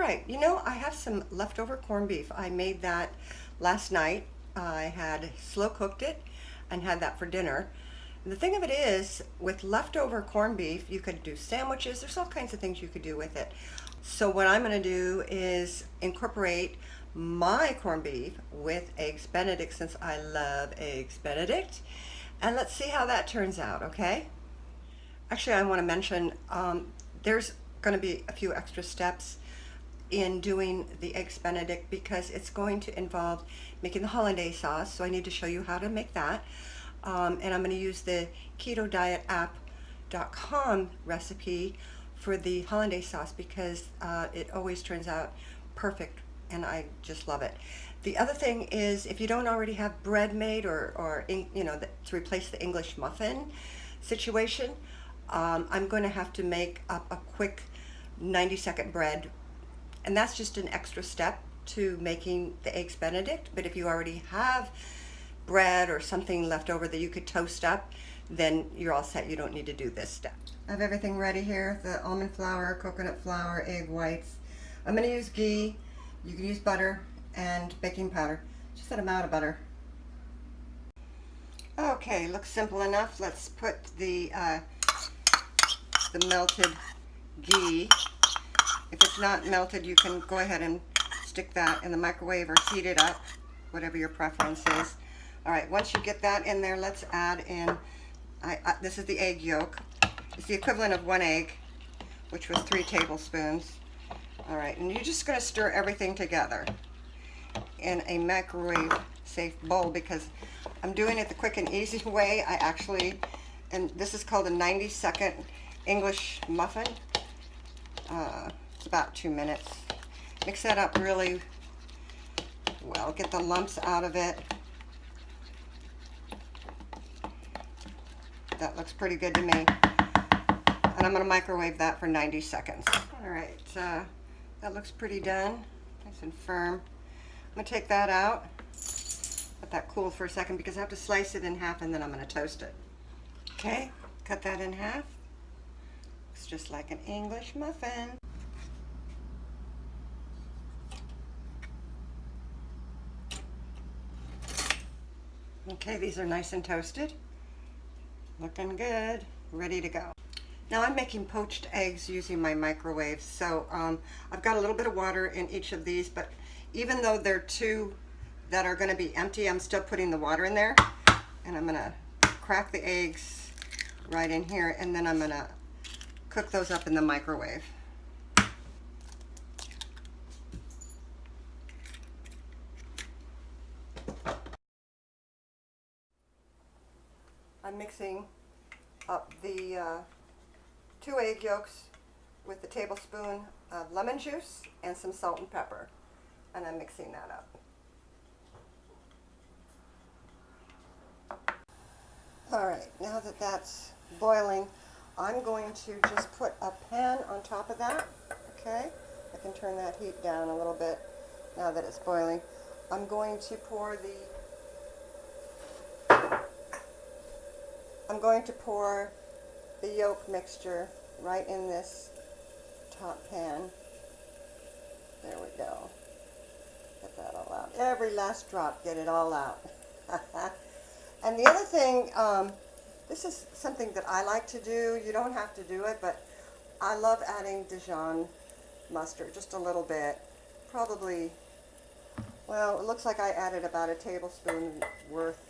right, I have some leftover corned beef. I made that last night. I had slow cooked it and had that for dinner. And the thing of it is, with leftover corned beef, you could do sandwiches. There's all kinds of things you could do with it. So what I'm going to do is incorporate my corned beef with eggs Benedict, since I love eggs Benedict. And let's see how that turns out, okay? Actually, I want to mention there's going to be a few extra steps in doing the eggs Benedict because it's going to involve making the hollandaise sauce. So I need to show you how to make that. And I'm going to use the ketodietapp.com recipe for the hollandaise sauce because it always turns out perfect and I just love it. The other thing is, if you don't already have bread made or to replace the English muffin situation, I'm going to have to make up a quick 90-second bread, and that's just an extra step to making the eggs Benedict. But if you already have bread or something left over that you could toast up, then you're all set. You don't need to do this step. I have everything ready here: the almond flour, coconut flour, egg whites. I'm going to use ghee. You can use butter and baking powder. Just that amount of butter. Okay, looks simple enough. Let's put the melted ghee. If it's not melted, you can go ahead and stick that in the microwave or heat it up, whatever your preference is. All right, once you get that in there, let's add in, this is the egg yolk. It's the equivalent of 1 egg, which was 3 tablespoons. All right, and you're just going to stir everything together in a microwave safe bowl because I'm doing it the quick and easy way. And this is called a 90-second English muffin. It's about 2 minutes. Mix that up really well, get the lumps out of it. That looks pretty good to me. And I'm going to microwave that for 90 seconds. All right, that looks pretty done, nice and firm. I'm going to take that out, let that cool for a second because I have to slice it in half and then I'm going to toast it. Okay, cut that in half. Looks just like an English muffin. Okay, these are nice and toasted. Looking good, ready to go. Now I'm making poached eggs using my microwave. So I've got a little bit of water in each of these, but even though they're 2 that are going to be empty, I'm still putting the water in there. And I'm going to crack the eggs right in here, and then I'm going to cook those up in the microwave. I'm mixing up the 2 egg yolks with a tablespoon of lemon juice and some salt and pepper, and I'm mixing that up. All right, now that that's boiling, I'm going to just put a pan on top of that. Okay, I can turn that heat down a little bit now that it's boiling. I'm going to pour the yolk mixture right in this top pan. There we go. Get that all out. Every last drop, get it all out. And the other thing, this is something that I like to do. You don't have to do it, but I love adding Dijon mustard, just a little bit. Probably, well, it looks like I added about a tablespoon worth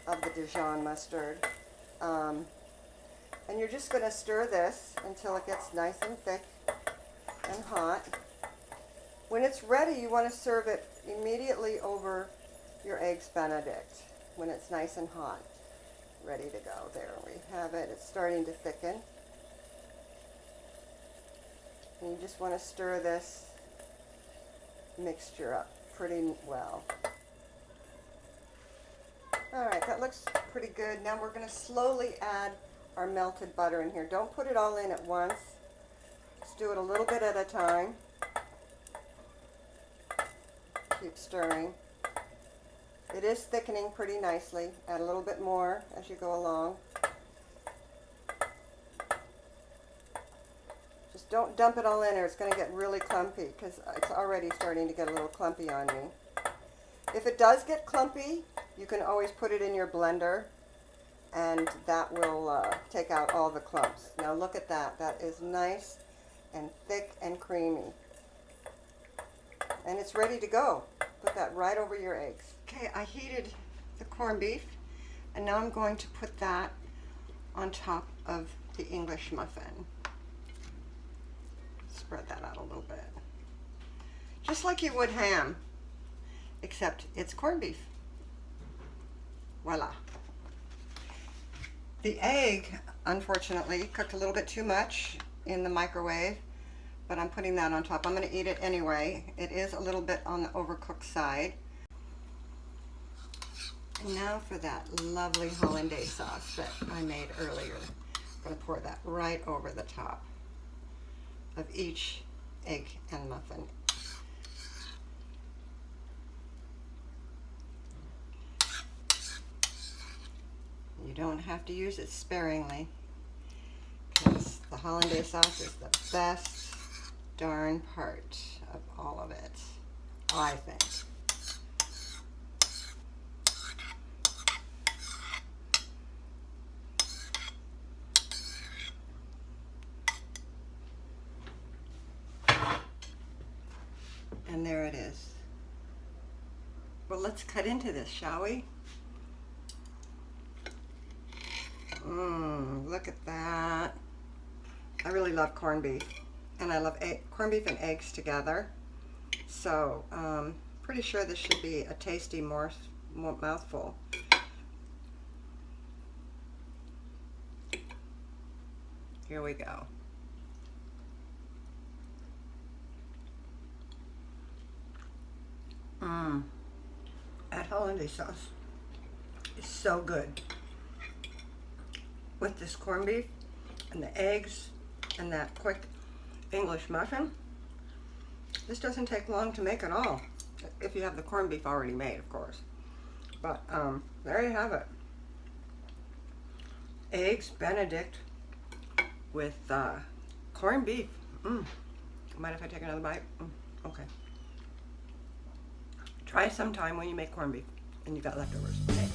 of the Dijon mustard. And you're just going to stir this until it gets nice and thick and hot. When it's ready, you want to serve it immediately over your eggs Benedict when it's nice and hot, ready to go. There we have it. It's starting to thicken. And you just want to stir this mixture up pretty well. All right, that looks pretty good. Now we're going to slowly add our melted butter in here. Don't put it all in at once. Just do it a little bit at a time. Keep stirring. It is thickening pretty nicely. Add a little bit more as you go along. Just don't dump it all in or it's going to get really clumpy, because it's already starting to get a little clumpy on me. If it does get clumpy, you can always put it in your blender and that will take out all the clumps. Now look at that. That is nice and thick and creamy. And it's ready to go. Put that right over your eggs. Okay, I heated the corned beef and now I'm going to put that on top of the English muffin. Spread that out a little bit. Just like you would ham, except it's corned beef. Voila. The egg, unfortunately, cooked a little bit too much in the microwave, but I'm putting that on top. I'm going to eat it anyway. It is a little bit on the overcooked side. And now for that lovely hollandaise sauce that I made earlier. I'm going to pour that right over the top of each egg and muffin. You don't have to use it sparingly, because the hollandaise sauce is the best darn part of all of it, I think. And there it is. Well, let's cut into this, shall we? Look at that. I really love corned beef, and I love corned beef and eggs together. So, pretty sure this should be a tasty mouthful. Here we go. That hollandaise sauce is so good. With this corned beef and the eggs and that quick English muffin, this doesn't take long to make at all, if you have the corned beef already made, of course. But there you have it. Eggs Benedict with corned beef. Mind if I take another bite? Okay. Try sometime when you make corned beef and you got leftovers. Okay.